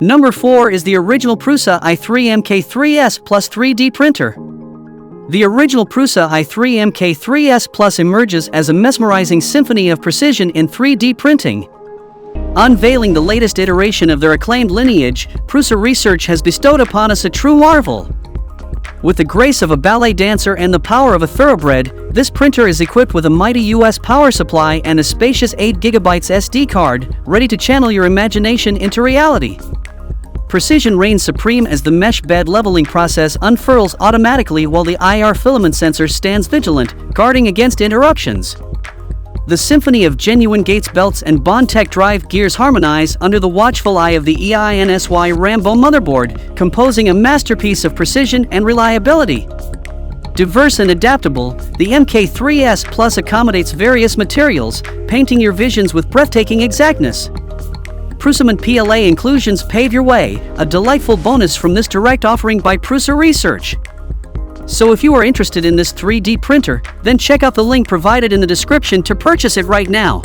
Number 4 is the original Prusa i3 MK3S Plus 3D printer. The original Prusa i3 MK3S Plus emerges as a mesmerizing symphony of precision in 3D printing. Unveiling the latest iteration of their acclaimed lineage, Prusa Research has bestowed upon us a true marvel. With the grace of a ballet dancer and the power of a thoroughbred, this printer is equipped with a mighty US power supply and a spacious 8GB SD card, ready to channel your imagination into reality. Precision reigns supreme as the mesh bed leveling process unfurls automatically while the IR filament sensor stands vigilant, guarding against interruptions. The symphony of genuine Gates belts and Bondtech drive gears harmonize under the watchful eye of the EINSY RAMBo motherboard, composing a masterpiece of precision and reliability. Diverse and adaptable, the MK3S Plus accommodates various materials, painting your visions with breathtaking exactness. Prusament PLA inclusions pave your way, a delightful bonus from this direct offering by Prusa Research. So if you are interested in this 3D printer, then check out the link provided in the description to purchase it right now.